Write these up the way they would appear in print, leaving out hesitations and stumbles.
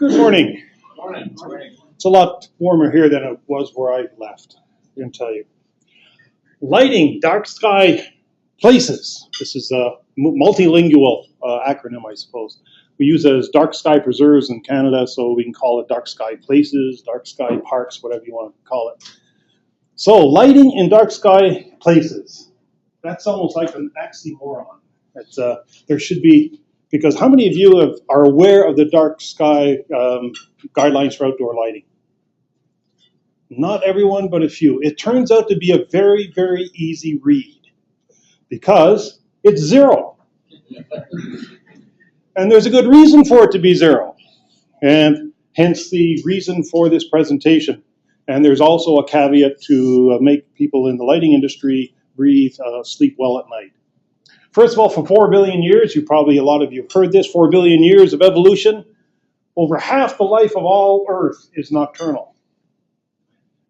Good morning. Morning. It's a lot warmer here than it was where I left, I can tell you. Lighting, dark sky places. This is a multilingual acronym, I suppose. We use it as dark sky preserves in Canada, so we can call it dark sky places, dark sky parks, whatever you want to call it. So lighting in dark sky places. That's almost like an oxymoron. There should be, because how many of you are aware of the dark sky guidelines for outdoor lighting? Not everyone, but a few. It turns out to be a very, very easy read because it's zero. And there's a good reason for it to be zero, and hence the reason for this presentation. And there's also a caveat to make people in the lighting industry breathe, sleep well at night. First of all, for 4 billion years, a lot of you have heard this, 4 billion years of evolution, over half the life of all Earth is nocturnal.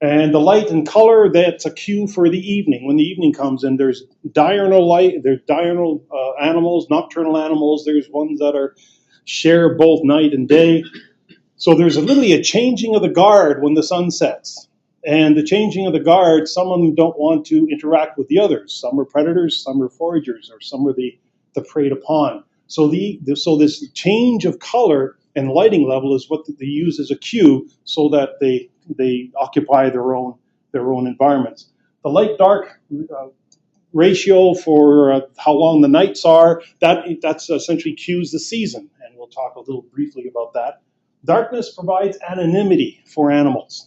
And the light and color, that's a cue for the evening. When the evening comes in, there's diurnal light, there's diurnal animals, nocturnal animals, there's ones that share both night and day. So there's literally a changing of the guard when the sun sets. And the changing of the guard, some of them don't want to interact with the others. Some are predators, some are foragers, or some are the preyed upon. So this change of color and lighting level is what they use as a cue so that they occupy their own environments. The light-dark ratio for how long the nights are, that's essentially cues the season, and we'll talk a little briefly about that. Darkness provides anonymity for animals.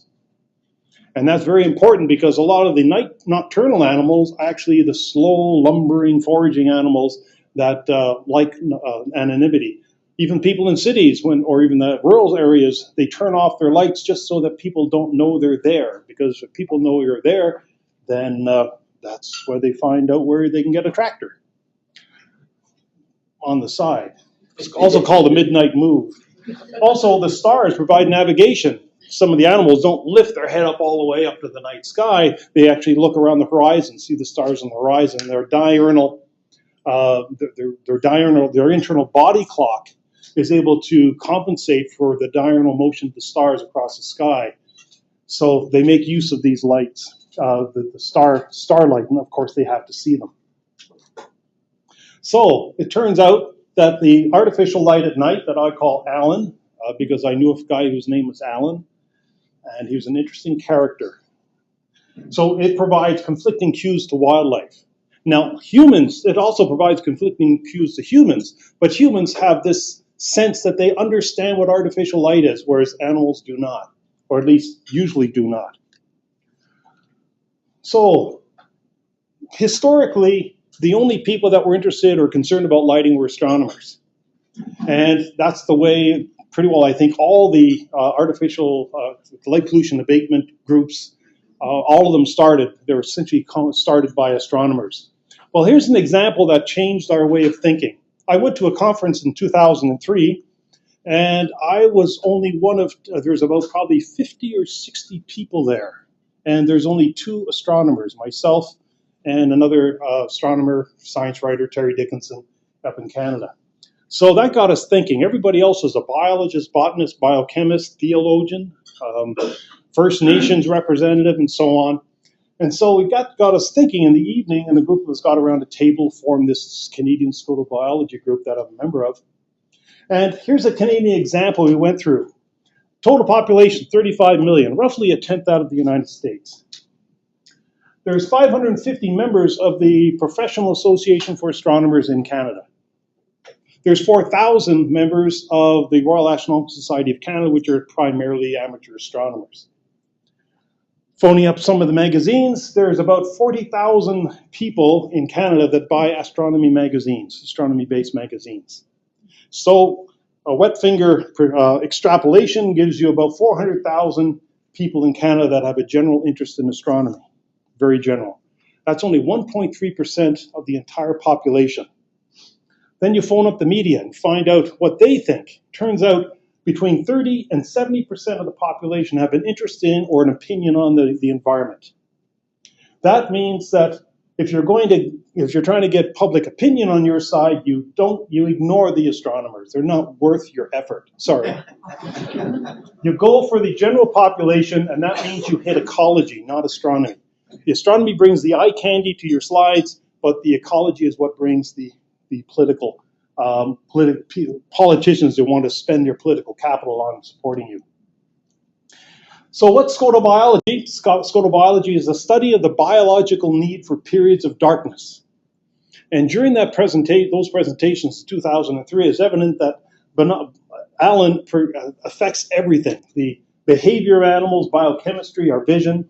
And that's very important because a lot of the nocturnal animals, actually the slow, lumbering, foraging animals that like anonymity. Even people in cities, or even the rural areas, they turn off their lights just so that people don't know they're there. Because if people know you're there, then that's where they find out where they can get a tractor on the side. It's also called a midnight move. Also, the stars provide navigation. Some of the animals don't lift their head up all the way up to the night sky. They actually look around the horizon, see the stars on the horizon. Their internal body clock is able to compensate for the diurnal motion of the stars across the sky. So they make use of these lights, the starlight, and of course they have to see them. So it turns out that the artificial light at night that I call Alan, because I knew a guy whose name was Alan, and he was an interesting character. So it provides conflicting cues to wildlife. Now, humans, it also provides conflicting cues to humans, but humans have this sense that they understand what artificial light is, whereas animals do not, or at least usually do not. So, historically, the only people that were interested or concerned about lighting were astronomers. And that's the way, pretty well, I think, all the artificial light pollution abatement groups, all of them started. They were essentially started by astronomers. Well, here's an example that changed our way of thinking. I went to a conference in 2003, and I was only one of, there's about probably 50 or 60 people there. And there's only 2 astronomers, myself and another astronomer, science writer, Terry Dickinson, up in Canada. So that got us thinking. Everybody else was a biologist, botanist, biochemist, theologian, First Nations representative, and so on. And so we got us thinking in the evening, and the group of us got around a table, formed this Canadian School of Biology group that I'm a member of. And here's a Canadian example we went through. Total population, 35 million, roughly a tenth out of the United States. There's 550 members of the Professional Association for Astronomers in Canada. There's 4,000 members of the Royal Astronomical Society of Canada, which are primarily amateur astronomers. Phoning up some of the magazines, there's about 40,000 people in Canada that buy astronomy magazines, astronomy-based magazines. So a wet finger extrapolation gives you about 400,000 people in Canada that have a general interest in astronomy, very general. That's only 1.3% of the entire population. Then you phone up the media and find out what they think. Turns out between 30 and 70% of the population have an interest in or an opinion on the environment. That means that If you're trying to get public opinion on your side, you ignore the astronomers. They're not worth your effort. Sorry. You go for the general population, and that means you hit ecology, not astronomy. The astronomy brings the eye candy to your slides, but the ecology is what brings the politicians that want to spend their political capital on supporting you. So what's scotobiology? Scotobiology is the study of the biological need for periods of darkness. And during those presentations in 2003, it's evident that Alan affects everything. The behavior of animals, biochemistry, our vision.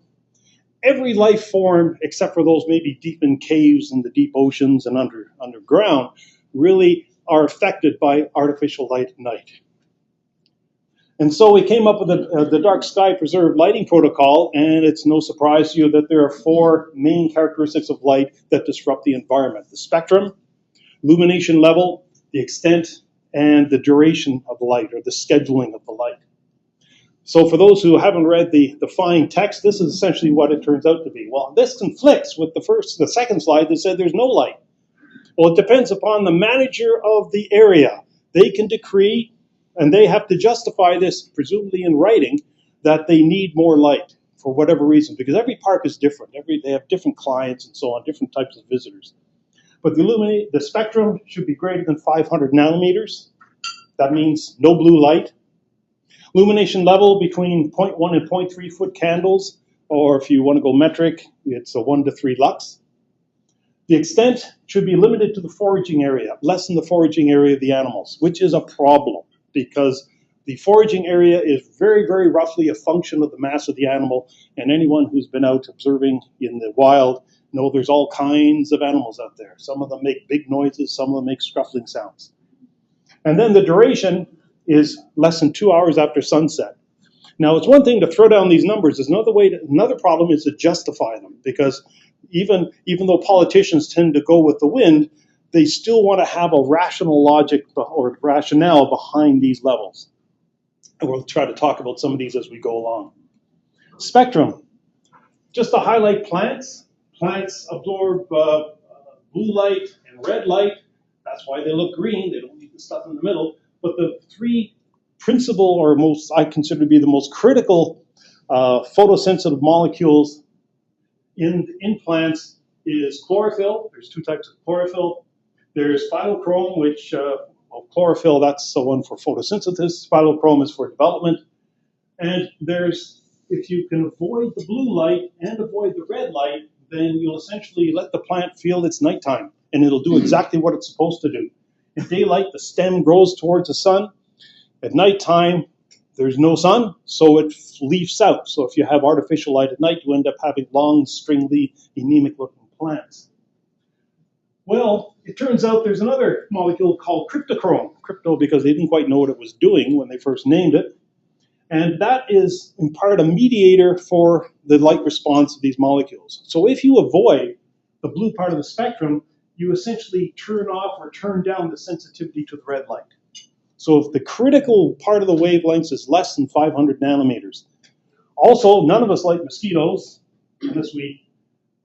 Every life form, except for those maybe deep in caves in the deep oceans and underground, really are affected by artificial light at night. And so we came up with the Dark Sky Preserved Lighting Protocol, and it's no surprise to you that there are 4 main characteristics of light that disrupt the environment: the spectrum, illumination level, the extent, and the duration of the light, or the scheduling of the light. So for those who haven't read the fine text, this is essentially what it turns out to be. Well, this conflicts with the second slide that said there's no light. Well, it depends upon the manager of the area. They can decree, and they have to justify this, presumably in writing, that they need more light for whatever reason, because every park is different. They have different clients and so on, different types of visitors. But the spectrum should be greater than 500 nanometers. That means no blue light. Illumination level between 0.1 and 0.3 foot candles, or if you want to go metric, it's a 1 to 3 lux. The extent should be limited to the foraging area, less than the foraging area of the animals, which is a problem, because the foraging area is very, very roughly a function of the mass of the animal, and anyone who's been out observing in the wild know there's all kinds of animals out there. Some of them make big noises, some of them make scuffling sounds. And then the duration is less than 2 hours after sunset. Now, it's one thing to throw down these numbers. There's another problem is to justify them, because even though politicians tend to go with the wind, they still want to have a rational logic or rationale behind these levels. And we'll try to talk about some of these as we go along. Spectrum. Just to highlight plants. Plants absorb blue light and red light. That's why they look green. They don't need the stuff in the middle. But the 3 principal, or I consider to be the most critical photosensitive molecules in plants is chlorophyll. There's 2 types of chlorophyll. There's phytochrome, which, chlorophyll, that's the one for photosynthesis. Phytochrome is for development. And if you can avoid the blue light and avoid the red light, then you'll essentially let the plant feel it's nighttime, and it'll do exactly what it's supposed to do. In daylight, the stem grows towards the sun. At nighttime, there's no sun, so it leaves out. So if you have artificial light at night, you end up having long, stringly, anemic-looking plants. Well, it turns out there's another molecule called cryptochrome. Crypto because they didn't quite know what it was doing when they first named it. And that is, in part, a mediator for the light response of these molecules. So if you avoid the blue part of the spectrum, you essentially turn off or turn down the sensitivity to the red light. So if the critical part of the wavelengths is less than 500 nanometers. Also, none of us like mosquitoes, unless we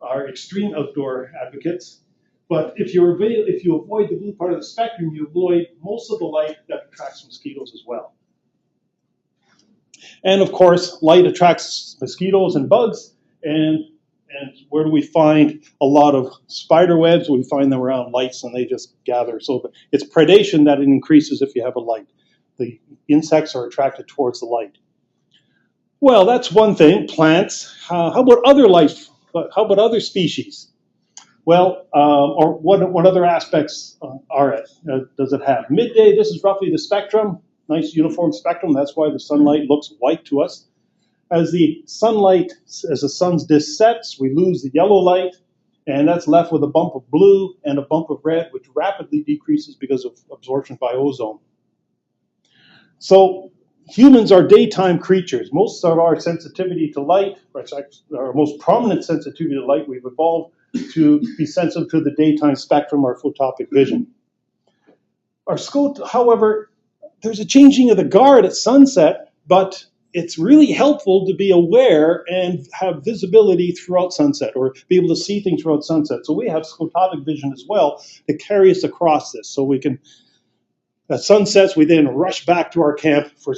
are extreme outdoor advocates. But if you avoid the blue part of the spectrum, you avoid most of the light that attracts mosquitoes as well. And of course, light attracts mosquitoes and bugs, and where do we find a lot of spider webs? We find them around lights, and they just gather. So it's predation that it increases if you have a light. The insects are attracted towards the light. Well, that's one thing, plants. How about other life? How about other species? Well, or what other aspects does it have? Midday, this is roughly the spectrum. Nice uniform spectrum. That's why the sunlight looks white to us. As the sun's disk sets, we lose the yellow light, and that's left with a bump of blue and a bump of red, which rapidly decreases because of absorption by ozone. So humans are daytime creatures. Most of our sensitivity to light, our most prominent sensitivity to light, we've evolved to be sensitive to the daytime spectrum, our photopic vision. However, there's a changing of the guard at sunset, but it's really helpful to be aware and have visibility throughout sunset, or be able to see things throughout sunset. So we have scotopic vision as well to carry us across this. So we can, at sunsets, we then rush back to our camp for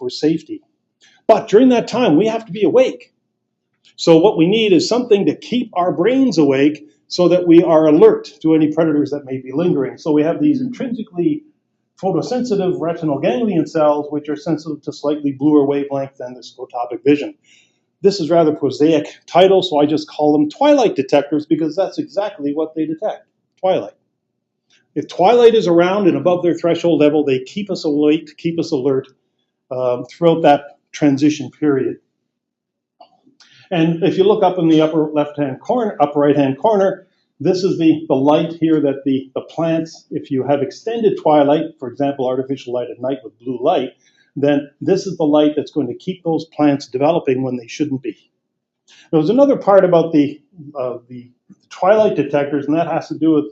safety. But during that time, we have to be awake. So what we need is something to keep our brains awake so that we are alert to any predators that may be lingering. So we have these intrinsically photosensitive retinal ganglion cells, which are sensitive to slightly bluer wavelength than the scotopic vision. This is rather prosaic title, so I just call them twilight detectors, because that's exactly what they detect, twilight. If twilight is around and above their threshold level, they keep us awake, keep us alert throughout that transition period. And if you look up in the upper left-hand corner, upper right-hand corner, this is the light here that the plants, if you have extended twilight, for example, artificial light at night with blue light, then this is the light that's going to keep those plants developing when they shouldn't be. There's another part about the twilight detectors, and that has to do with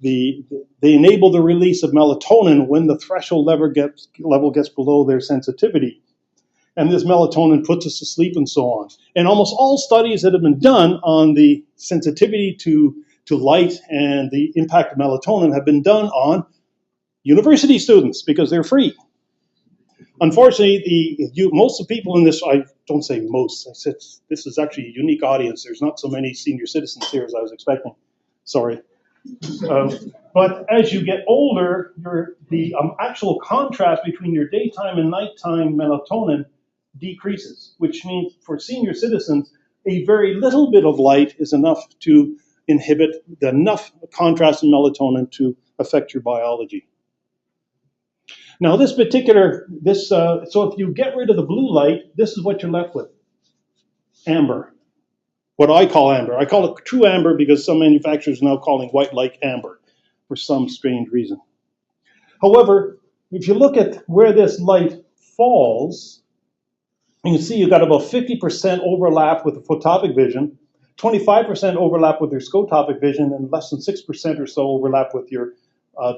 they enable the release of melatonin when the threshold level gets below their sensitivity. And this melatonin puts us to sleep and so on. And almost all studies that have been done on the sensitivity to light and the impact of melatonin have been done on university students, because they're free. Unfortunately, most of the people in this, I don't say most, I said this is actually a unique audience. There's not so many senior citizens here as I was expecting. Sorry. But as you get older, the actual contrast between your daytime and nighttime melatonin decreases, which means for senior citizens, a very little bit of light is enough to inhibit enough contrast in melatonin to affect your biology. Now this particular, so if you get rid of the blue light, this is what you're left with, amber. What I call amber. I call it true amber because some manufacturers are now calling white light amber for some strange reason. However, if you look at where this light falls, you can see you've got about 50% overlap with the photopic vision, 25% overlap with your scotopic vision, and less than 6% or so overlap with your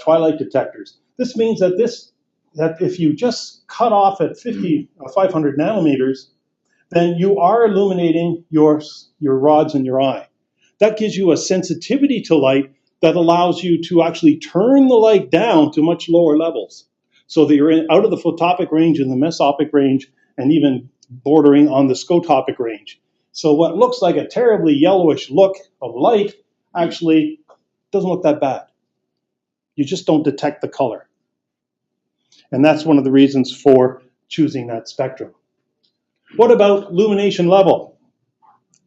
twilight detectors. This means that if you just cut off at 500 nanometers, then you are illuminating your rods in your eye. That gives you a sensitivity to light that allows you to actually turn the light down to much lower levels, so that you're out of the photopic range and the mesopic range, and even bordering on the scotopic range. So what looks like a terribly yellowish look of light actually doesn't look that bad. You just don't detect the color. And that's one of the reasons for choosing that spectrum. What about illumination level?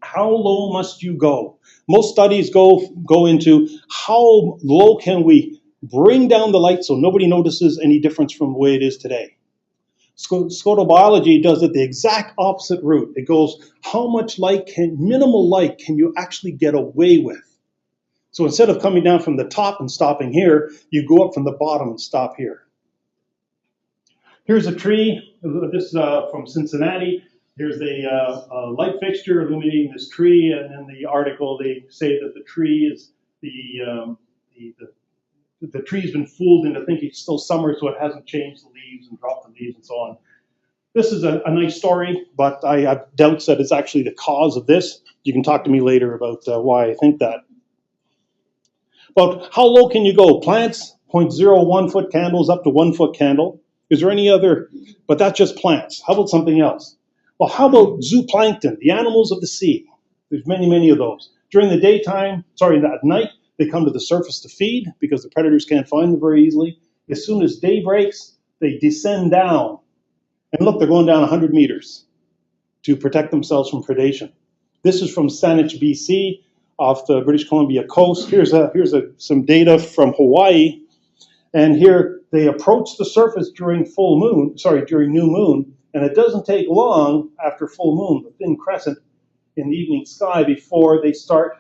How low must you go? Most studies go into how low can we bring down the light so nobody notices any difference from the way it is today. Scotobiology does it the exact opposite route. It goes, how much minimal light can you actually get away with? So instead of coming down from the top and stopping here, you go up from the bottom and stop here. Here's a tree, this is from Cincinnati. Here's a light fixture illuminating this tree, and in the article they say that the tree is the tree's been fooled into thinking it's still summer, so it hasn't changed the leaves and dropped the leaves and so on. This is a nice story, but I have doubts that it's actually the cause of this. You can talk to me later about why I think that. But how low can you go? Plants, 0.01 foot candles up to 1 foot candle. Is there any other? But that's just plants. How about something else? Well, how about zooplankton, the animals of the sea? There's many, many of those. During the daytime, at night, they come to the surface to feed because the predators can't find them very easily. As soon as day breaks, they descend down. And look, they're going down 100 meters to protect themselves from predation. This is from Saanich, BC, off the British Columbia coast. Here's some data from Hawaii. And here they approach the surface during new moon, and it doesn't take long after full moon, the thin crescent in the evening sky, before they start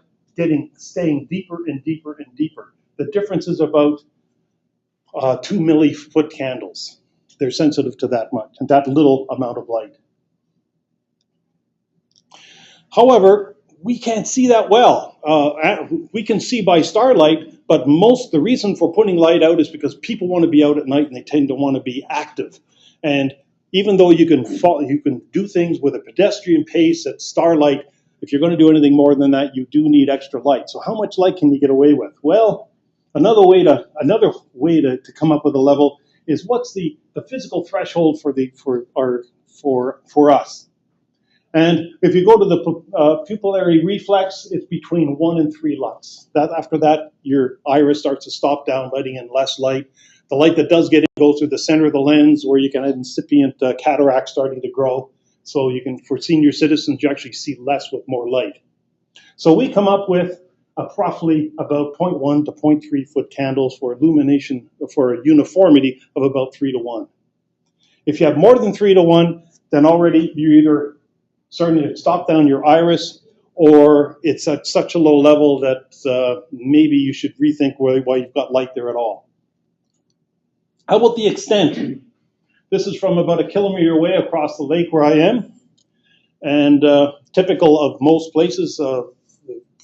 staying deeper and deeper and deeper. The difference is about 2 millifoot candles. They're sensitive to that much, and that little amount of light. However, we can't see that well. We can see by starlight, but the reason for putting light out is because people want to be out at night and they tend to want to be active. And even though you can do things with a pedestrian pace at starlight, if you're going to do anything more than that, you do need extra light. So how much light can you get away with? Well, another way to come up with a level is what's the physical threshold for us. And if you go to the pupillary reflex, it's between 1 and 3 lux. After that, your iris starts to stop down, letting in less light. The light that does get in goes through the center of the lens, where you can have incipient cataract starting to grow. So you can, for senior citizens, you actually see less with more light. So we come up with roughly about 0.1 to 0.3 foot candles for illumination, for a uniformity of about 3 to 1. If you have more than 3 to 1, then already you're either starting to stop down your iris, or it's at such a low level that maybe you should rethink why you've got light there at all. How about the extent? This is from about 1 kilometer away across the lake where I am, and typical of most places,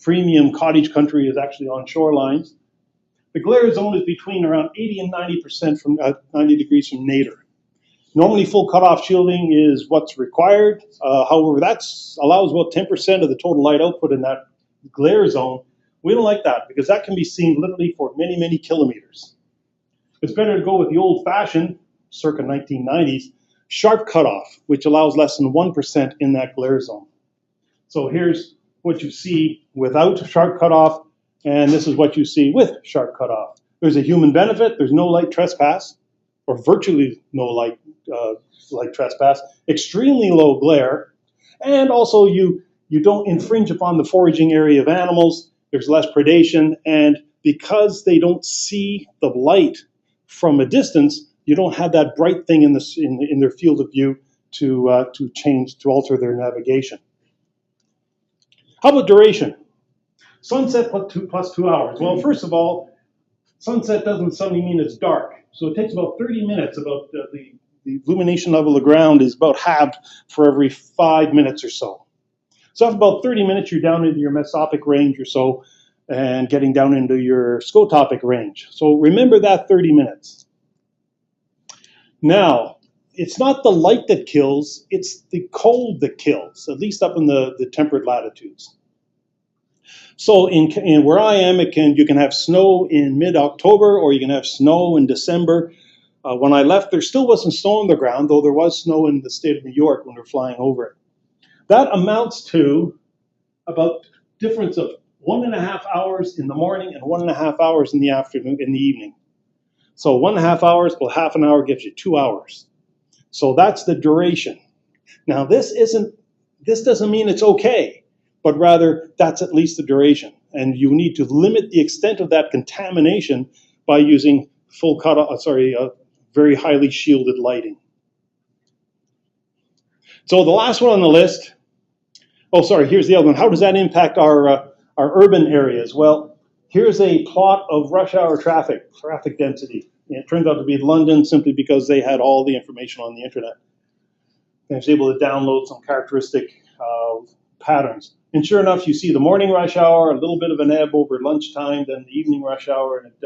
premium cottage country is actually on shorelines. The glare zone is between around 80 and 90% from 90 degrees from nadir. Normally, full cutoff shielding is what's required. However, that allows about 10% of the total light output in that glare zone. We don't like that because that can be seen literally for many, many kilometers. It's better to go with the old-fashioned, circa 1990s, sharp cutoff, which allows less than 1% in that glare zone. So here's what you see without sharp cutoff, and this is what you see with sharp cutoff. There's a human benefit. There's no light trespass, or virtually no light trespass, extremely low glare, and also you don't infringe upon the foraging area of animals. There's less predation, and because they don't see the light from a distance, you don't have that bright thing in their field of view to alter their navigation. How about duration? Sunset plus 2 hours. Well, first of all, sunset doesn't suddenly mean it's dark. So it takes about 30 minutes. About the illumination level of the ground is about halved for every 5 minutes or so. So after about 30 minutes, you're down into your mesopic range or so, and getting down into your scotopic range. So remember that 30 minutes. Now, it's not the light that kills, it's the cold that kills, at least up in the temperate latitudes. So in where I am, you can have snow in mid-October, or you can have snow in December. When I left, there still wasn't snow on the ground, though there was snow in the state of New York when we were flying over it. That amounts to about difference of 1.5 hours in the morning and 1.5 hours in the afternoon, in the evening. So 1.5 hours plus half an hour gives you 2 hours. So that's the duration. Now this doesn't mean it's okay, but rather that's at least the duration. And you need to limit the extent of that contamination by using very highly shielded lighting. So the last one on the list, here's the other one. How does that impact our urban areas? Well, here's a plot of rush hour traffic density. And it turned out to be London simply because they had all the information on the internet. And I was able to download some characteristic patterns. And sure enough, you see the morning rush hour, a little bit of an ebb over lunchtime, then the evening rush hour, and it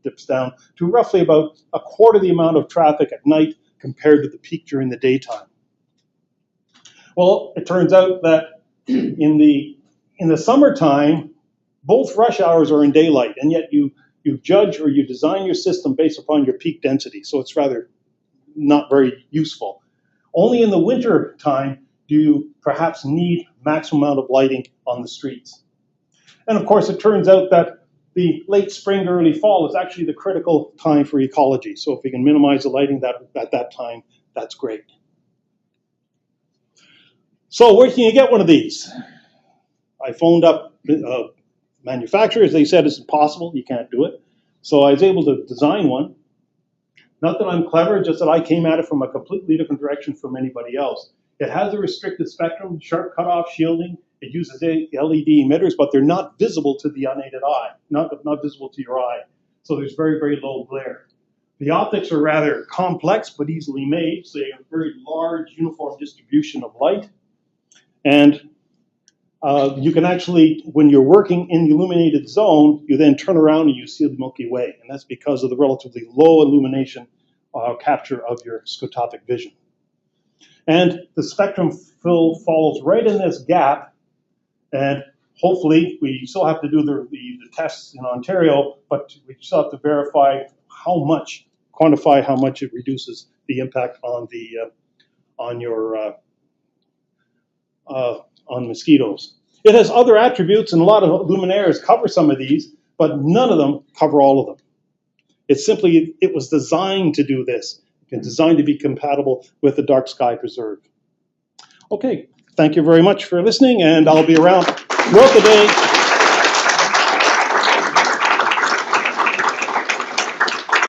dips down to roughly about a quarter the amount of traffic at night compared to the peak during the daytime. Well, it turns out that in the summertime, both rush hours are in daylight, and yet you judge or you design your system based upon your peak density, so it's rather not very useful. Only in the winter time do you perhaps need maximum amount of lighting on the streets. And of course, it turns out that the late spring to early fall is actually the critical time for ecology. So if we can minimize the lighting at that time, that's great. So where can you get one of these? I phoned up manufacturers. They said it's impossible. You can't do it. So I was able to design one. Not that I'm clever, just that I came at it from a completely different direction from anybody else. It has a restricted spectrum, sharp cutoff shielding. It uses LED emitters, but they're not visible to the unaided eye, not visible to your eye. So there's very, very low glare. The optics are rather complex, but easily made, so you have a very large uniform distribution of light. And you can actually, when you're working in the illuminated zone, you then turn around and you see the Milky Way. And that's because of the relatively low illumination capture of your scotopic vision. And the spectrum fill falls right in this gap, and hopefully we still have to do the tests in Ontario, but we still have to verify how much, quantify how much it reduces the impact on the on mosquitoes. It has other attributes, and a lot of luminaires cover some of these, but none of them cover all of them. It's simply, it was designed to do this, and designed to be compatible with the dark sky preserve. Okay, thank you very much for listening, and I'll be around throughout the day